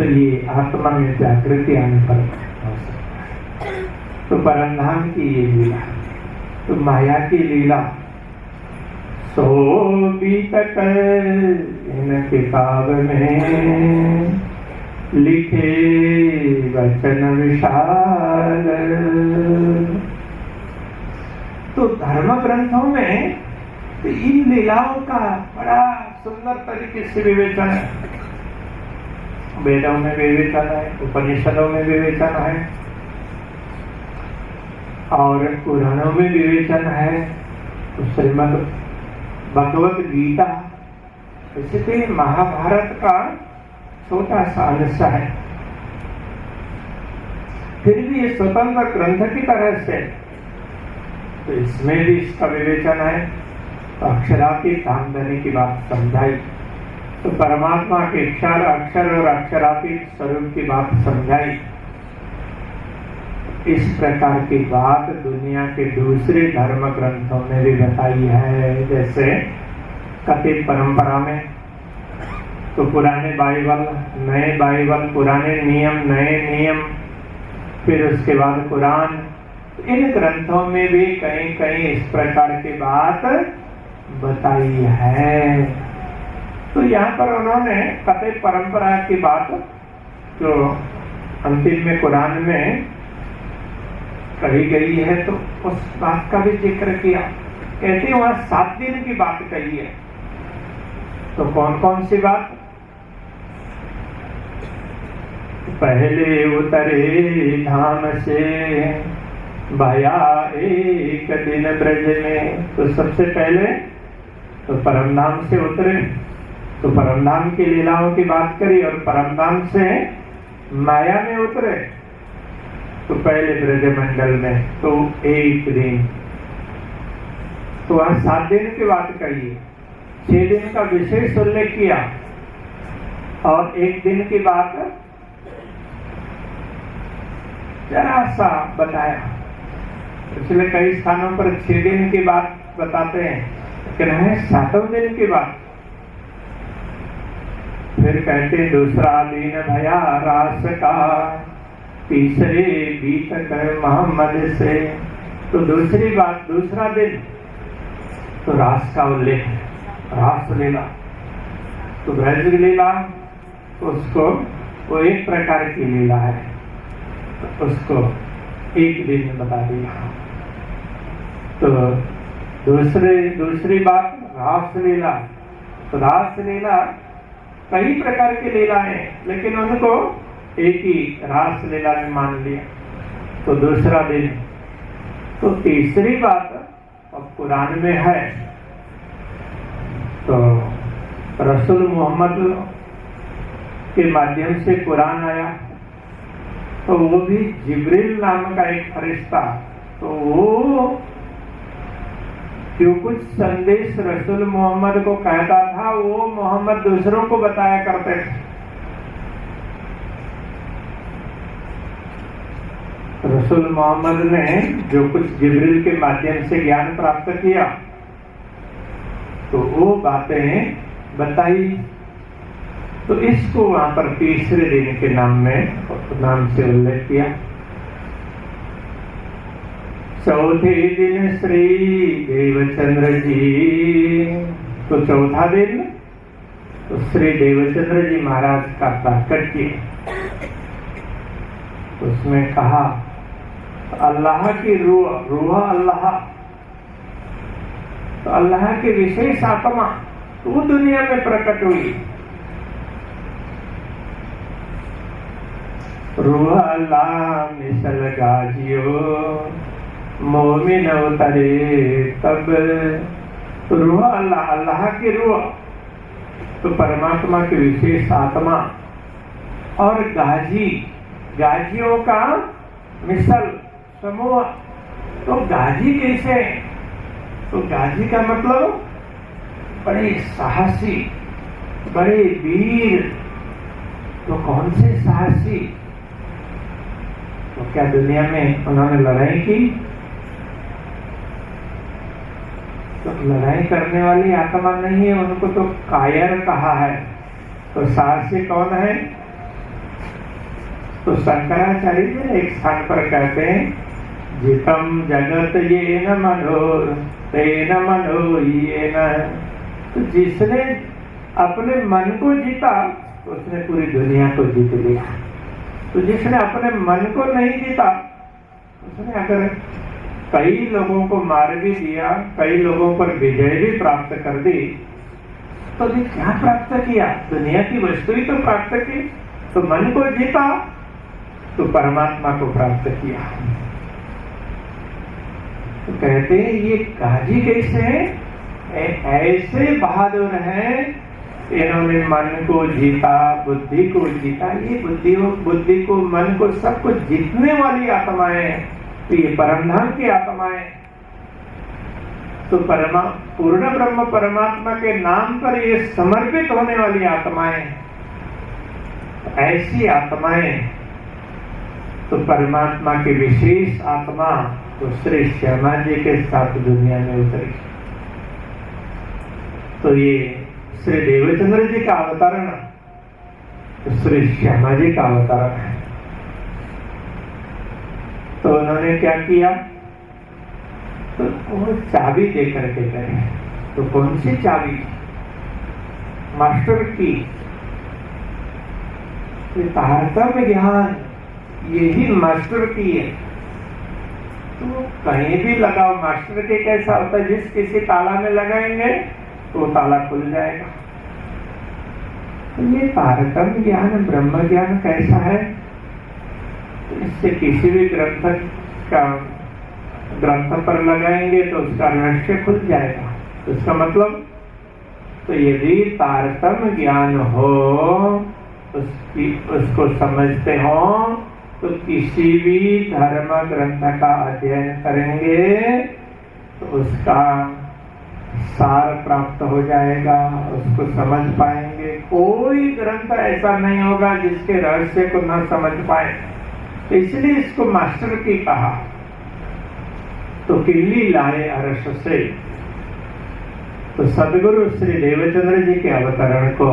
तो ये आत्मा में जागृति आने पर हो सकता है। तो परमधाम की ये लीला, तो माया की लीला सो बीतक इन किताब में लिखे वचन विशाल। तो धर्म ग्रंथों में तो इन लीलाओं का बड़ा सुंदर तरीके से विवेचन है। वेदों में विवेचन है, उपनिषदों में विवेचन है और पुराणों में विवेचन है। तो श्रीमद् भगवत गीता इसलिए महाभारत का छोटा सा अंश है, फिर भी ये स्वतंत्र ग्रंथ की तरह से, तो इसमें भी इसका विवेचन है। तो अक्षरातीत आमदनी की बात समझाई, तो परमात्मा के अक्षर और अक्षरातीत स्वरूप की बात समझाई। इस प्रकार की बात दुनिया के दूसरे धर्म ग्रंथों में भी बताई है। जैसे कथित परंपरा में तो पुराने बाइबल, नए बाइबल, पुराने नियम, नए नियम, फिर उसके बाद कुरान, इन ग्रंथों में भी कहीं कहीं इस प्रकार की बात बताई है। तो यहाँ पर उन्होंने कथित परंपरा की बात जो अंतिम में कुरान में कही गई है, तो उस बात का भी जिक्र किया। कहते वहां 7 दिन की बात कही है। तो कौन कौन सी बात? पहले उतरे धाम से भया एक दिन ब्रज में। तो सबसे पहले तो परमधाम से उतरे, तो परमधाम की लीलाओं की बात करी, और परमधाम से माया में उतरे तो पहले ब्रजमंडल में तो एक दिन। तो वहां 7 दिन की बात कही, 6 दिन का विशेष उल्लेख किया और 1 दिन की बात जरा सा बताया। पिछले कई स्थानों पर 6 दिन की बात बताते हैं, लेकिन है 7वें दिन की बात। फिर कहते दूसरा दिन भया रास का, तीसरे बीत कर मोहम्मद से। तो दूसरी बात, दूसरा दिन तो रास का उल्लेख, रास लीला। तो ब्रज लीला उसको वो एक प्रकार की लीला है, तो उसको एक दिन में बता दिया। तो दूसरी बात रास लीला। तो रास लीला कई प्रकार की लीला है, लेकिन उनको एक ही रास लीला में मान लिया। तो दूसरा दिन। तो तीसरी बात अब कुरान में है, तो रसूल मोहम्मद के माध्यम से कुरान आया, तो वो भी जिब्रील नाम का एक फरिश्ता, तो वो जो कुछ संदेश रसूल मोहम्मद को कहता था वो मोहम्मद दूसरों को बताया करते थे। रसूल मोहम्मद ने जो कुछ जिब्रील के माध्यम से ज्ञान प्राप्त किया, तो वो बातें बताई। तो इसको वहां पर तीसरे दिन के नाम से उल्लेख किया। चौथे दिन श्री देवचंद्र जी, तो चौथा दिन तो श्री देवचंद्र जी महाराज का प्राकट्य। उसमें कहा अल्लाह की रूह अल्लाह, तो अल्लाह की विशेष आत्मा वो दुनिया में प्रकट हुई। रूह अल्लाह मिसल गाजियो मोमिन उतरे तब। तो रूह अल्लाह, अल्लाह की रूह तो परमात्मा की विशेष आत्मा, और गाजियों का मिसल समूह। तो गाजी कैसे? तो गाजी का मतलब बड़े साहसी, बड़े वीर। तो कौन से साहसी? तो क्या दुनिया में उन्होंने लड़ाई की? तो लड़ाई करने वाली आत्मा नहीं है, उनको तो कायर कहा है। तो साहसी कौन है? तो शंकराचार्य जी एक स्थान पर कहते हैं, जितम जगत ये न मनोर तेन मनो ये न। तो जिसने अपने मन को जीता उसने पूरी दुनिया को जीत लिया। तो जिसने अपने मन को नहीं जीता, उसने अगर कई लोगों को मार भी दिया, कई लोगों पर विजय भी प्राप्त कर दी, तो भी क्या प्राप्त किया? दुनिया की वस्तु ही तो प्राप्त की। तो मन को जीता तो परमात्मा को प्राप्त किया। तो कहते हैं ये काजी कैसे हैं? ऐसे बहादुर हैं, इन्होंने मन को जीता, बुद्धि को जीता। ये बुद्धि को, मन को, सब कुछ जीतने वाली आत्माएं हैं। तो ये परमधाम की आत्माएं, तो पूर्ण ब्रह्म परमात्मा के नाम पर ये समर्पित होने वाली आत्माएं, ऐसी आत्माएं तो परमात्मा की विशेष आत्मा तो श्री श्यामा जी के साथ दुनिया में उतरी। तो ये श्री देवचंद्र जी का अवतरण तो श्री श्यामा जी का अवतरण है। तो उन्होंने क्या किया? तो वो चाबी दे करके गए। तो कौन सी चाबी? मास्टर की। तारतम्य ज्ञान यही मास्टर की है। तो कहीं भी लगाओ, मास्टर के कैसा होता है, जिस किसी ताला में लगाएंगे तो वो ताला खुल जाएगा। तो ये तारतम्य ज्ञान, ब्रह्म ज्ञान कैसा है? तो इससे किसी भी ग्रंथ पर लगाएंगे तो उसका रहस्य खुल जाएगा। तो इसका मतलब, तो यदि तारतम्य ज्ञान हो, उसको समझते हो, तो किसी भी धर्म ग्रंथ का अध्ययन करेंगे तो उसका सार प्राप्त हो जाएगा, उसको समझ पाएंगे। कोई ग्रंथ ऐसा नहीं होगा जिसके रहस्य को न समझ पाए। इसलिए इसको मास्टर की कहा। तो किल्ली लाए अरश से। तो सदगुरु श्री देवचंद्र जी के अवतरण को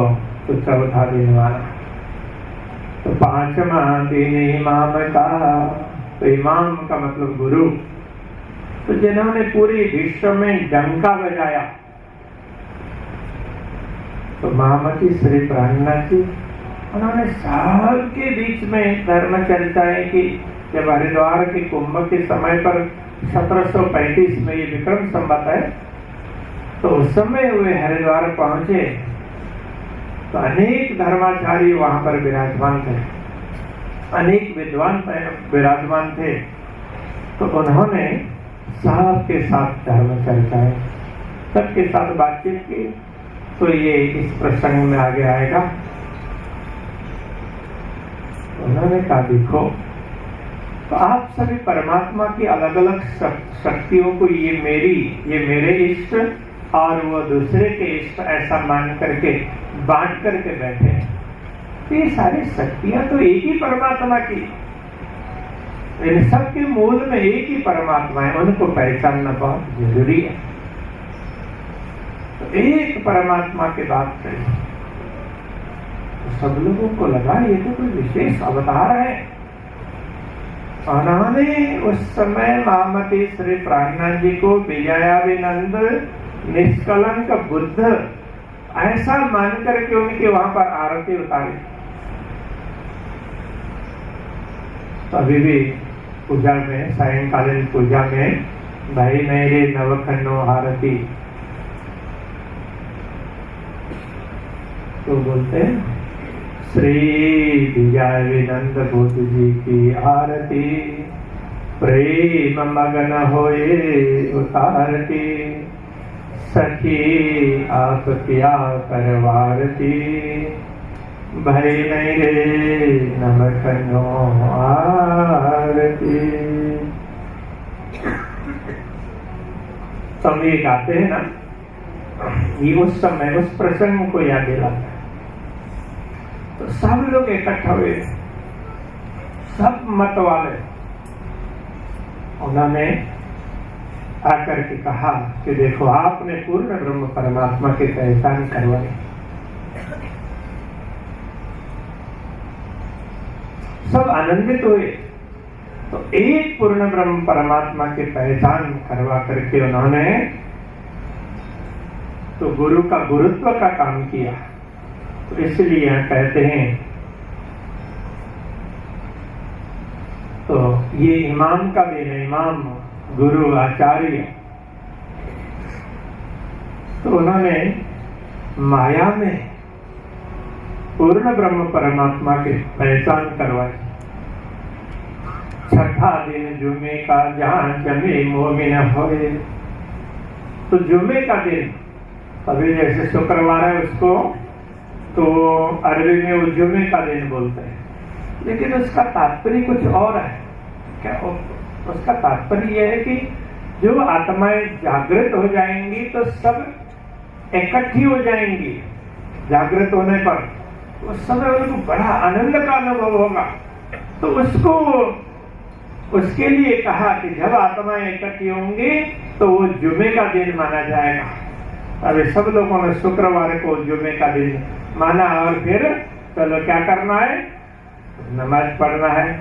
तो चौथा दिन माना। तो पांचवा दिन इमाम का। तो इमाम का मतलब गुरु। तो जिन्होंने पूरी विश्व में डंका बजाया, तो महामती श्री प्राणनाथ जी, उन्होंने सबके बीच में धर्म चर्चाएं की। जब हरिद्वार के कुंभ के समय पर 1735 में ये विक्रम संवत है, तो उस समय वे हरिद्वार पहुंचे तो अनेक धर्माचार्य वहां पर विराजमान थे, अनेक विद्वान विराजमान थे। तो उन्होंने सबके साथ धर्म चर्चाएं, सबके साथ बातचीत की। तो ये इस प्रसंग में आगे आएगा। उन्होंने कहा, देखो, तो आप सभी परमात्मा की अलग अलग शक्तियों को ये मेरे इष्ट और वो दूसरे के इष्ट ऐसा मान करके बांट करके बैठे। तो ये सारी शक्तियां तो एक ही परमात्मा की, इन सब के मूल में एक ही परमात्मा है, उनको पहचानना बहुत जरूरी है। तो एक परमात्मा की बात करें तो सब लोगों को लगा ये तो कोई विशेष अवतार है। उन्होंने उस समय महामती श्री प्राणनाथ जी को विजयाभिनंद निष्कलंक बुद्ध ऐसा मान करके उनके वहां पर आरती उतारी। तो अभी भी पूजा में, सायंकालीन पूजा में, भाई मेरे नवखंडो आरती तो बोलते हैं, श्री विजयाभिनंद बुद्ध जी की आरती, प्रेम मगन होए उतारती, सखी आप क्या करवारती, भय नहीं रे नमखनो आरती। हम ये गाते हैं ना, ये उस समय उस प्रसंग को याद दिलाता है। तो सब लोग इकट्ठा हुए, सब मत वाले, उन्होंने आकर के कहा कि देखो, आपने पूर्ण ब्रह्म परमात्मा की पहचान करवाई। सब आनंदित हुए। तो एक पूर्ण ब्रह्म परमात्मा की पहचान करवा करके उन्होंने तो गुरु का गुरुत्व का काम किया। तो इसलिए यहाँ कहते हैं, तो ये इमाम का दिन है, इमाम गुरु आचार्य। तो उन्होंने माया में पूर्ण ब्रह्म परमात्मा की पहचान करवाई। छठा दिन जुमे का जहां जमे मोमिन होए। तो जुमे का दिन, अभी जैसे शुक्रवार है उसको तो अरबी में वो जुमे का दिन बोलते हैं, लेकिन उसका तात्पर्य कुछ और है। क्या उसका तात्पर्य यह है कि जो आत्माएं जागृत हो जाएंगी तो सब इकट्ठी हो जाएंगी। जागृत होने पर उस समय उनको बड़ा आनंद का अनुभव होगा। तो उसके लिए कहा कि जब आत्माएं इकट्ठी होंगी तो वो जुमे का दिन माना जाएगा। अभी सब लोगों ने शुक्रवार को जुमे का दिन माना, और फिर चलो क्या करना है, नमाज पढ़ना है।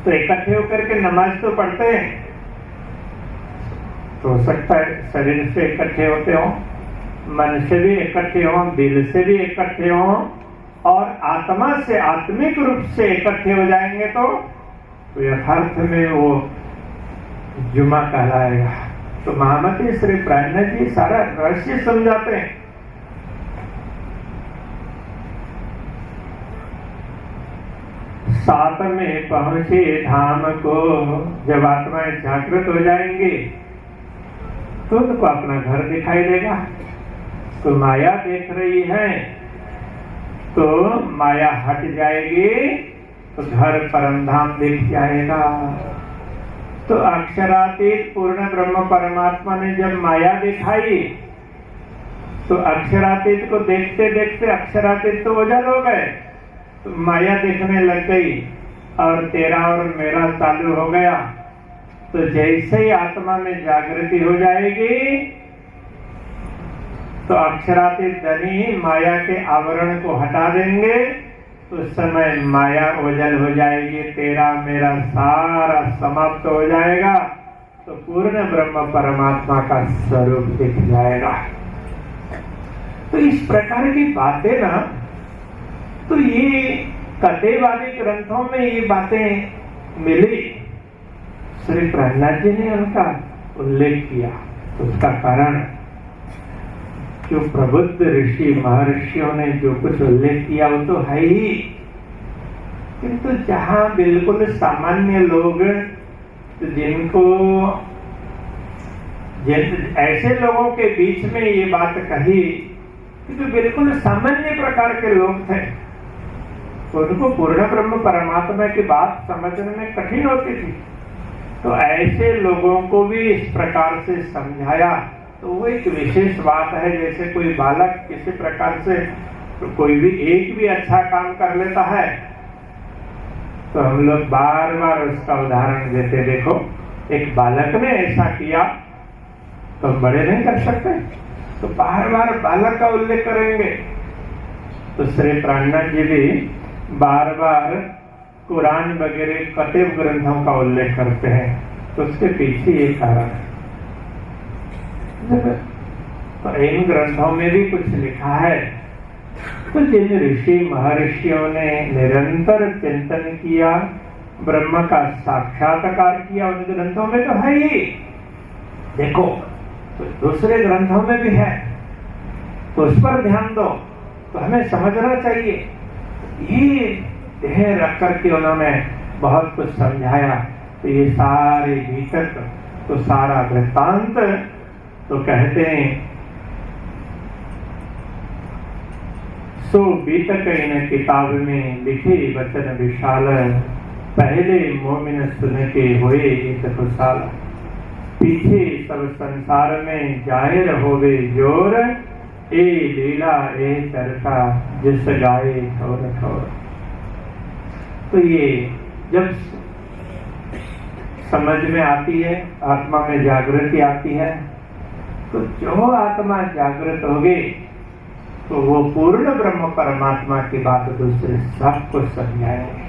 तो इकट्ठे होकर के नमाज तो पढ़ते हैं, तो हो सकता है शरीर से इकट्ठे होते हो, मन से भी इकट्ठे हो, दिल से भी इकट्ठे हो, और आत्मा से आत्मिक रूप से इकट्ठे हो जाएंगे तो यथार्थ में वो जुमा कहलाएगा। तो महामती श्री प्राज्ञा जी सारा रहस्य समझाते हैं। साथ में पहुंचे धाम को, जब आत्माएं जागृत हो जाएंगे तो उनको अपना घर दिखाई देगा। तो माया देख रही है तो माया हट जाएगी तो घर परमधाम दिख जाएगा। तो अक्षरातीत पूर्ण ब्रह्म परमात्मा ने जब माया दिखाई तो अक्षरातीत को देखते देखते अक्षरातीत तो ओझल हो गए, तो माया दिखने लग गई और तेरा और मेरा चालू हो गया। तो जैसे ही आत्मा में जागृति हो जाएगी तो अक्षरातीत धनी माया के आवरण को हटा देंगे। उस समय माया ओझल हो जाएगी, तेरा मेरा सारा समाप्त हो जाएगा। तो पूर्ण ब्रह्म परमात्मा का स्वरूप दिख जाएगा। तो इस प्रकार की बातें ना, तो ये कथेवादी ग्रंथों में ये बातें मिली, श्री प्रहलाद जी ने उनका उल्लेख किया। तो उसका कारण जो प्रबुद्ध ऋषि महर्षियों ने जो कुछ उल्लेख किया वो तो है ही, किंतु जहां बिल्कुल सामान्य लोग, जिनको ऐसे लोगों के बीच में ये बात कही कि जो बिल्कुल सामान्य प्रकार के लोग थे, उनको पूर्ण ब्रह्म परमात्मा की बात समझने में कठिन होती थी। तो ऐसे लोगों को भी इस प्रकार से समझाया। तो वो एक विशेष बात है। जैसे कोई बालक किसी प्रकार से तो कोई भी एक भी अच्छा काम कर लेता है तो हम लोग बार बार उसका उदाहरण देते, देखो एक बालक ने ऐसा किया तो बड़े नहीं कर सकते, तो बार बार बालक का उल्लेख करेंगे। तो श्री प्राणनाथ जी भी बार बार कुरान वगैरह कतेब ग्रंथों का उल्लेख करते हैं। तो उसके पीछे ये कारण है। तो इन ग्रंथों में भी कुछ लिखा है। तो जिन ऋषि महर्षियों ने निरंतर चिंतन किया, ब्रह्म का साक्षात्कार किया, उन ग्रंथों में तो है ही। देखो तो दूसरे ग्रंथों में भी है, तो उस पर ध्यान दो। तो हमें समझना चाहिए। ये ध्यान रख करके उन्होंने बहुत कुछ समझाया। तो ये सारे भीतर तो सारा वृत्तांत तो कहते हैं सो बीतक इन किताब में लिखे वचन विशाल, पहले मोमिन सुन के हुए एक खुशाल, पीछे सब संसार में जाहिर होवे जोर, ए लीला ए चर्चा जिस गाए ठोर ठोर। तो ये जब समझ में आती है, आत्मा में जागृति आती है, तो जो आत्मा जागृत होगी तो वो पूर्ण ब्रह्म परमात्मा की बात दूसरे सबको समझाएंगे।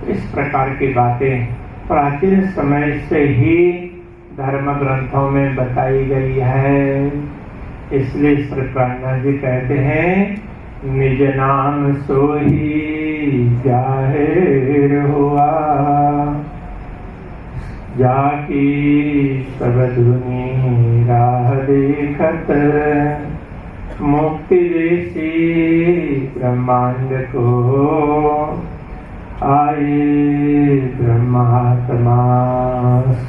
इस प्रकार की बातें प्राचीन समय से ही धर्म ग्रंथों में बताई गई है। इसलिए श्री प्राणनाथ जी कहते हैं निज नाम सोही जाहिर हुआ, जाकी सब दुनी राह देखत, मुक्ति देसी ब्रह्मांड को आए ब्रह्मात्मा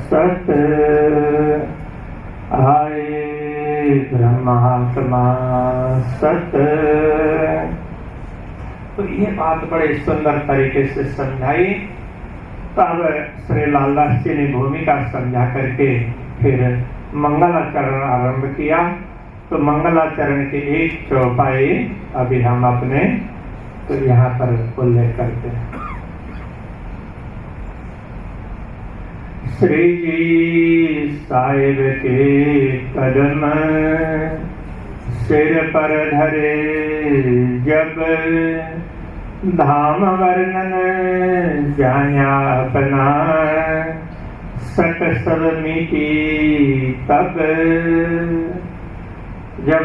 सत, आए ब्रह्मात्मा सत। तो ये बात बड़े सुंदर तरीके से समझाई। तब श्री लालदास जी ने भूमिका समझा करके फिर मंगलाचरण आरंभ किया। तो मंगलाचरण के एक चौपाई अभी हम अपने तो यहाँ पर उल्लेख करते हैं। श्री जी साहिब के कदम सिर पर धरे जब, धाम वर्णन जाया अपना, सक सब मिटी तब। जब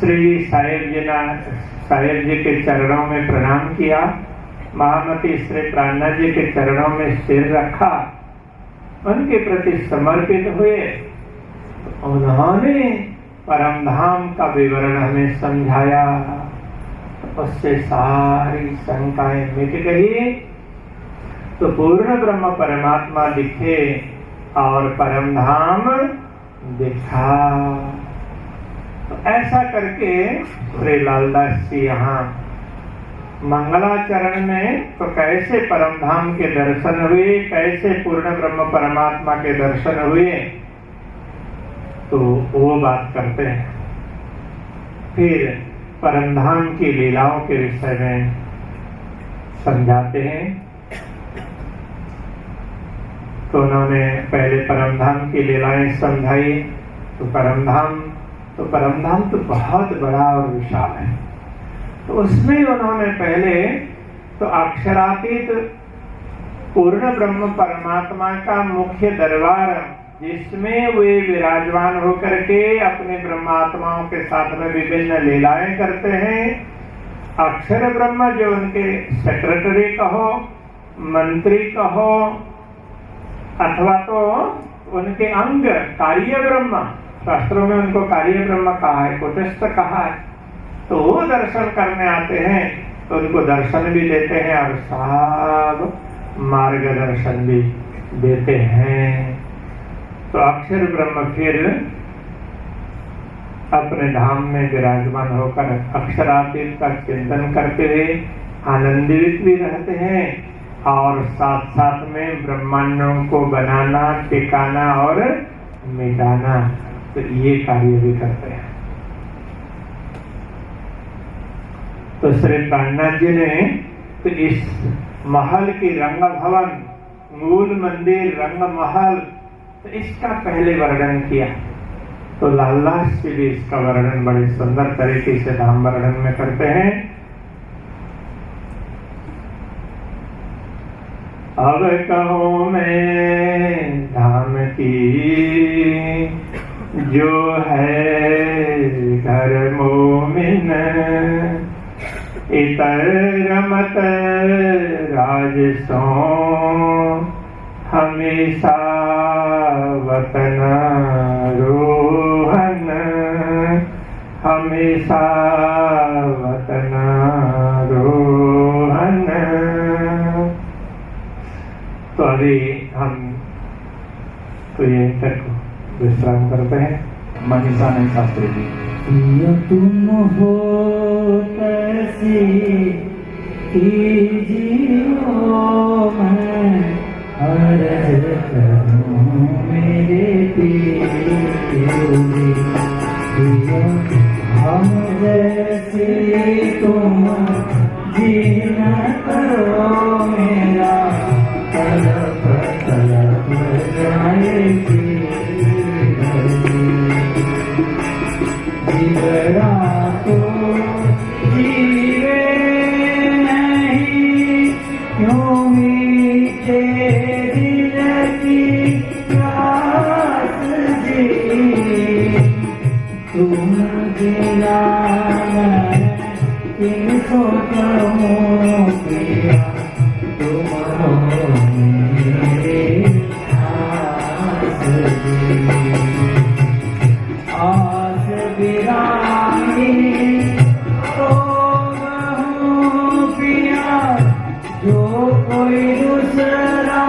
श्री साहिब जी के चरणों में प्रणाम किया, महामती श्री प्राणनाथ जी के चरणों में सिर रखा, उनके प्रति समर्पित हुए, तो उन्होंने परम धाम का विवरण हमें समझाया। तो उससे सारी शंकाएं मिट गई। तो पूर्ण ब्रह्म परमात्मा दिखे और परम धाम दिखा। तो ऐसा करके श्री लालदास जी यहाँ मंगलाचरण में तो कैसे परम धाम के दर्शन हुए, कैसे पूर्ण ब्रह्म परमात्मा के दर्शन हुए, तो वो बात करते हैं। फिर परम धाम की लीलाओं के विषय में समझाते हैं। तो उन्होंने पहले परम धाम की लीलाएं समझाई। तो परम धाम तो बहुत बड़ा और विशाल है। तो उसमें उन्होंने पहले तो अक्षरातीत पूर्ण ब्रह्म परमात्मा का मुख्य दरबार, जिसमें वे विराजमान होकर के अपने ब्रह्मात्माओं के साथ में विभिन्न लीलाएं करते हैं। अक्षर ब्रह्म जो उनके सेक्रेटरी कहो, मंत्री कहो, अथवा तो उनके अंग कार्य ब्रह्म, शास्त्रों में उनको कार्य ब्रह्म कहा है, कुटस्थ कहा है। तो वो दर्शन करने आते हैं, तो उनको दर्शन भी देते हैं और सब मार्गदर्शन भी देते हैं। तो अक्षर ब्रह्म फिर अपने धाम में विराजमान होकर अक्षरातीत का चिंतन करते हुए आनंदित भी रहते हैं और साथ साथ में ब्रह्मांडों को बनाना, टिकाना और मिटाना, तो ये कार्य भी करते हैं। तो श्री प्राणनाथ जी ने तो इस महल की रंग भवन, मूल मंदिर, रंग महल, तो इसका पहले वर्णन किया। तो लालदास जी भी इसका वर्णन बड़े सुंदर तरीके से धाम वर्णन में करते हैं। अब कहूँ मैं धाम की जो है घर मोमिन, इतर रमत राजसों हमेशा वतन रोहन, हमेशा वतन रोहन। तो अभी हम तो ये तक विश्राम करते हैं। मनीषानंद शास्त्री जी। तुम हो तैसी कीजियो मैं अर्ज करूं मेरे पीर, हम जैसी तुम जीना करो मेरा तड़प तड़प जाएगी। जीवरा तो जीवे नहीं क्यों कहूँ पिया तुम हो मेरे आस बिरानी तो कहूँ पिया जो कोई दूसरा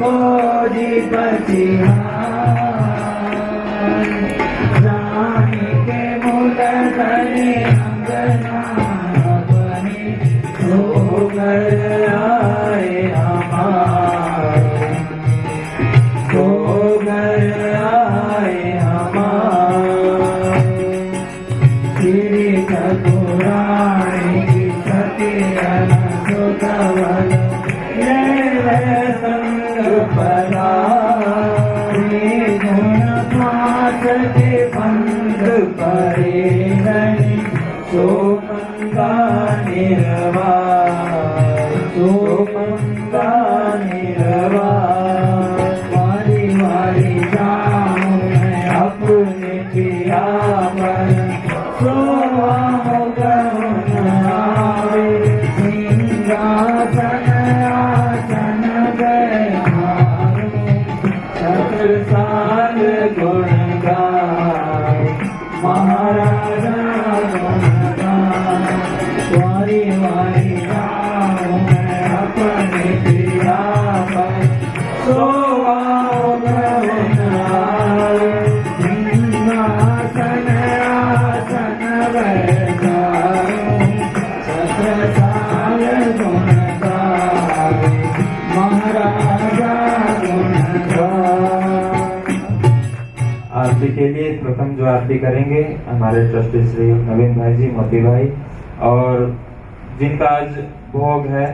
Oh बचिहार रानी के मूल धरे अंगना बने हो घर आए हमारे हो घर आए हमारे श्री ठाकुरानी की सतिया सुतवल संग परा गुण पास के बंद परे नहीं सो मंगा निर्वाण सो मंगा निर्वाण वारी वारी जाऊं मैं अपने पिया पर सो गहुन आवे सिंहासन आसन बैठाऊं सतर साल गुण गाए महाराजा गुण गाए वारी वारी जाऊं मैं अपने पिया पर सो गहुन आवे सिंहासन आसन बैठाऊं सतर साल गुण गाए महाराजा गुण गाए। आरती के लिए प्रथम जो आरती करेंगे हमारे ट्रस्टी श्री नवीन भाई जी, मोती भाई, और जिनका आज भोग है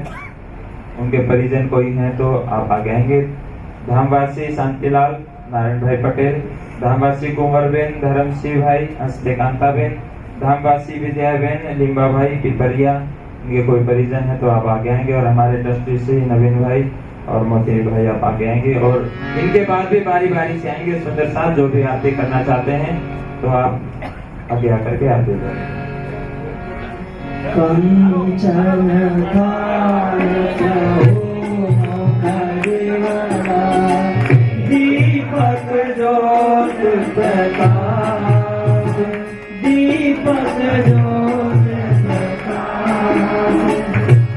उनके परिजन कोई हैं तो आप आगे आएंगे। धामवासी शांतिलाल, नारायण भाई पटेल, धामवासी कुंवरबेन, धर्मसिंह भाई, हंसलेकांताबेन, धामवासी विद्याबेन, लिम्बा भाई, पिपरिया, इनके कोई परिजन है तो आप आगे आएंगे। और हमारे ट्रस्टी श्री नवीन भाई और मोती भाई आप आगे आएंगे। और इनके बाद भी बारी बारी से आएंगे सुंदर साथ जो भी आरती करना चाहते हैं तो आप आगे आकर के आरती करें। कंचन दीपक ज्योत प्रकाश दीपक ज्योत प्रकाश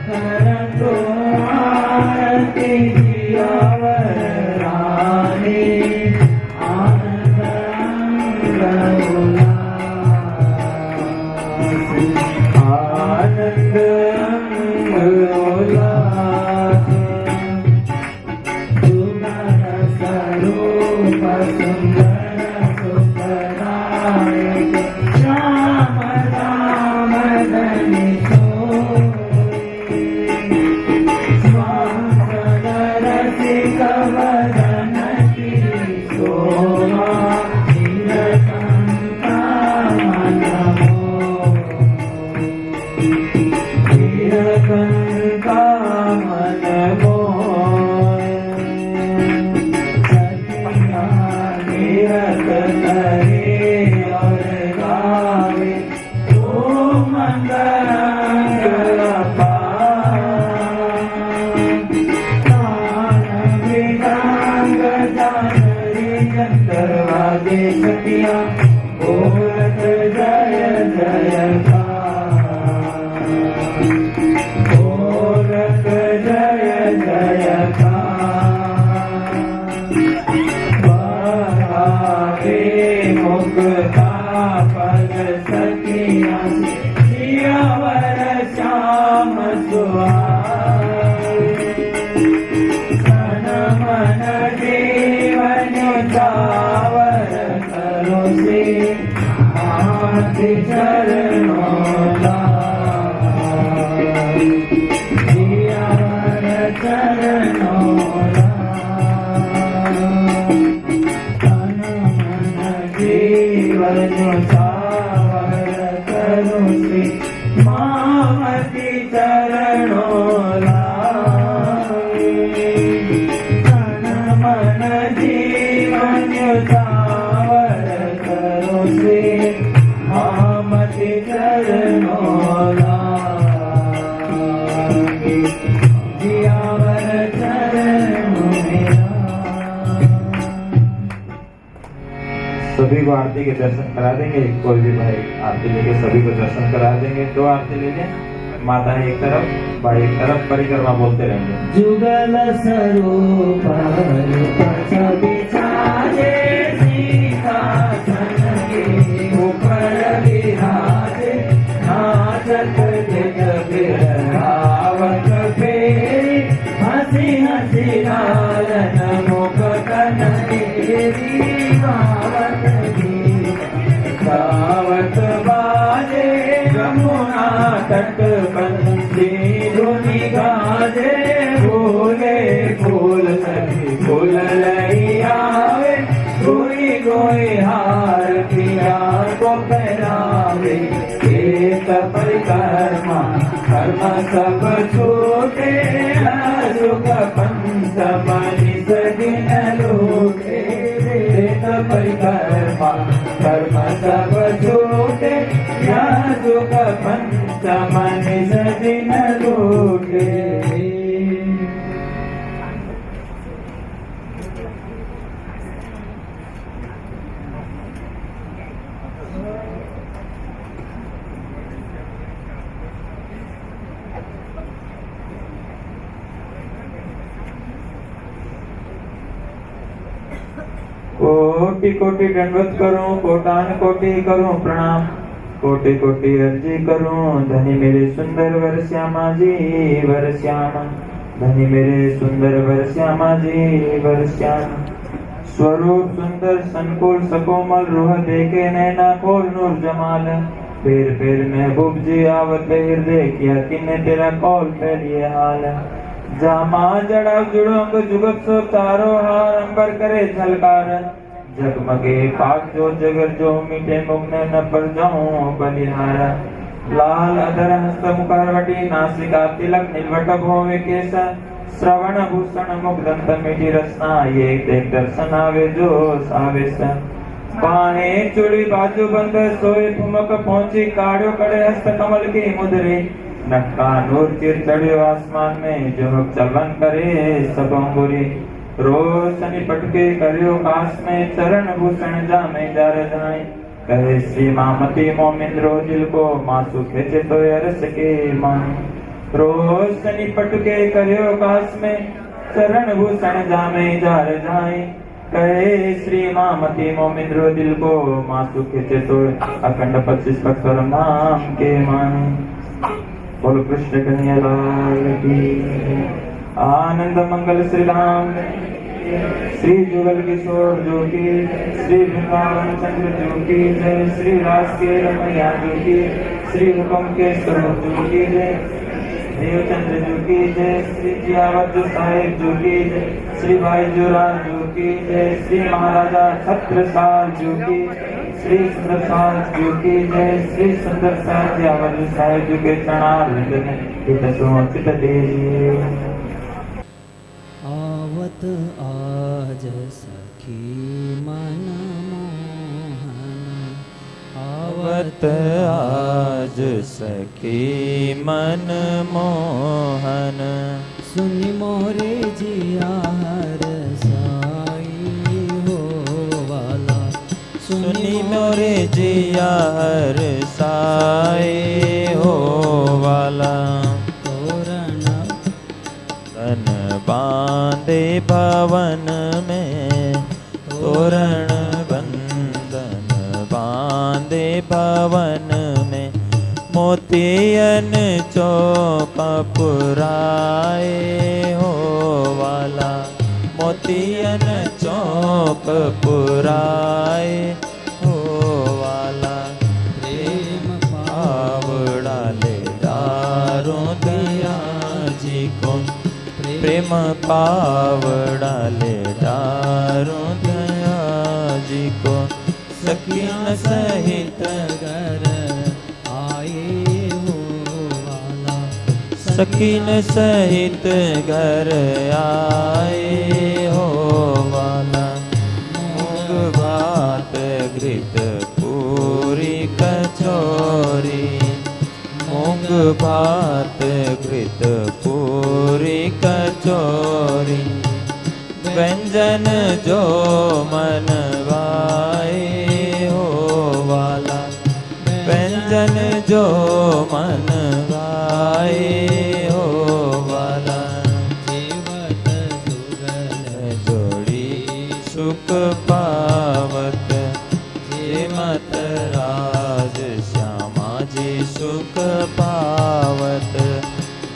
करतो आरती जियावर रानी आनंद आनंद उल्लास सुंदर स्वरूप सुंदर सुखदायक श्याम राम धनी स्वांग रसिक वदन की शोभा नीलकंठा मन नीलकंठा मन सतिया निरत करे और गावे ओ मंगल दरवाजे सतिया बोलत जय जयकार बोलत जय जयकार बहावे मुक्ता पद सतिया जियावर श्याम सुहाए मन जीवन चावर करो से हाथ चरणों जियावर चरणों तन मन जीवन चावर करो से मामति चरणों मन जीवन सावर करो से हामति चरणों लागे जियावर चरणों मेरा। सभी को आरती के दर्शन करा देंगे। कोई भी भाई आरती लेके सभी को दर्शन करा देंगे। 2 आरती ले लें। माता एक तरफ भाई एक तरफ परिक्रमा बोलते रहेंगे। जुगल स्वरूप बिछाए सिंहासन के ऊपर विराजे नाचत जग बिरहावत फेरी हंसी हंसी लालन मुख कनकेरी गावत गावत बाजे यमुना तट बंसी धुनि गाजे फूले फूल सखी फूल लई आवे कोई कोई हार पिया को पहनावे एक परिक्रमा कर्म सब छूटे सुख पंचमनि सदिन लूटे एक परिक्रमा कर्म सब छूटे या सुख पंचमनि सदिन लूटे। कोटि कोटि दंडवत करूं कोटान कोटि करूं प्रणाम कोटि कोटि अर्जी करूं धनी मेरे सुंदर वर श्यामा जी वर श्यामा धनी मेरे सुंदर वर श्यामा जी वर श्यामा स्वरूप सुंदर संकुल सकोमल रूह देखे नैना खोल नूर जमाल फिर महबूब जी आवत हृदय किया किन्ने तेरा कौल फैलिए हाल जामा जड़ा जुड़ोंग जुगत सो तारो हार अंबर करे झलकार जगमगे पाक जो जगर जो मीठे मुग्न न पर जाऊं बलिहार लाल अधर हस्त मुखारवटी नासिका तिलक नीलवट भोवे केस श्रवण भूषण मुग्धंत मीठी रसना ये देख दर्शन आवे जो सावेस बाहे चूड़ी बाजू बंद सोए ठुमक पहुंची काढ़ो कड़े हस्त कमल की मुद्रे नक्का नूर चिर चढ़ियो आसमान में झुमक चलन करे सब अंगुरी रोशनी पटके करियो काश में चरण भूषण जामे जार जाए कहे श्री मामती मोमिंद्रो दिल को मासु खेचे तो अरस के मान रोशनी पटके करियो काश में चरण भूषण जामे जार जाए कहे श्री मामती मोमिंद्रो दिल को मासु खेचे तो अखंड 25 अक्षर नाम के मान बोलो कृष्ण कन्हैया लाल की आनंद मंगल श्री राम श्री जुगल किशोर जो की श्री वृंदावन चंद्र जो की जय श्री रास के रमैया जो की श्री हुक्म के स्वरूप जो की जय देवचंद्र जो की जय श्री जियावत साहेब जो की जय श्री भाई जोराज जो की जय श्री महाराजा छत्रसाल जो की श्री सुंदर साल जो की जय श्री सुंदर साल जियावत साहेब जो के चरणारविंद में हित समर्पित दीजिए। आवत आज सखी मन मोहन आवत आज सखी मन मोहन सुनि मोरे जिया हर साई हो वाला सुनि मोरे जिया हर साए हो वाला तोरण तन बांधे भवन में तोरण बंधन बांधे भवन में मोतियन चौक पुराए हो वाला मोतियन चौक पुराए हो वाला प्रेम पावड़ा ले डारो दया जी को प्रेम पावड़ा ले डारो दया जी को सखियन सहित घर आए हो वाला सखीन सहित घर आए हो वाला मूंग भात घृत पूरी कचौरी मूंग भात घृत पूरी कचौरी व्यंजन जो मन भाए हो वाला व्यंजन जो मन भाए सुख पावत जे मत राज श्यामा जी सुख पावत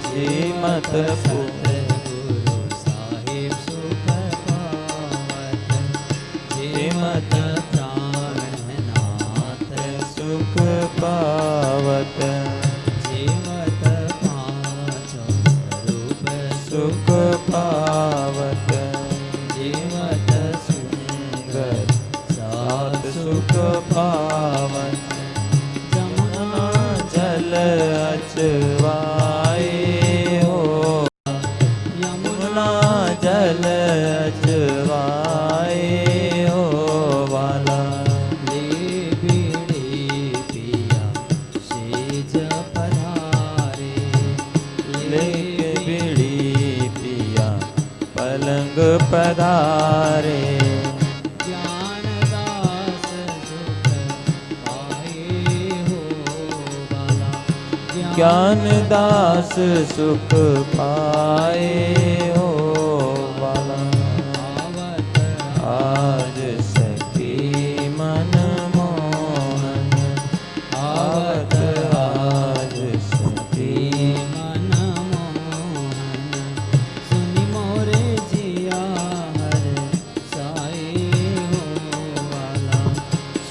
जे मत सतगुरु साहिब सुख पावत जे मत प्राणनाथ सुख पावत जीवत पांचों स्वरूप सुख पावत जीवत सुंदर सात सुख पावत जमुना जल अचवाए हो यमुना जल अचवाए हो वाला ले बीड़ी पिया सेज पधारे लेके बीड़ी पिया पलंग पधारे ज्ञान दास सुख पाए हो वाला ज्ञान दास सुख पाए हो वाला आवत आज सखी मन मोहन आवत आज सखी मन मोहन सुनि मोरे जिया हर साए हो वाला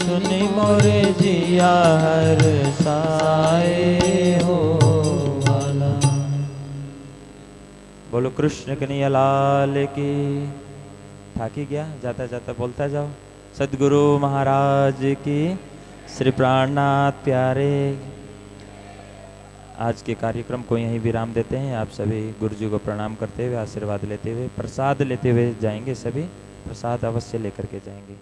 सुनि मोरे जिया हर साए हो वाला। बोलो कृष्ण कन्हैया लाल की। थाकी गया जाता जाता बोलता जाओ सदगुरु महाराज की। श्री प्राणनाथ प्यारे। आज के कार्यक्रम को यहीं विराम देते हैं। आप सभी गुरु जी को प्रणाम करते हुए आशीर्वाद लेते हुए प्रसाद लेते हुए जाएंगे। सभी प्रसाद अवश्य लेकर के जाएंगे।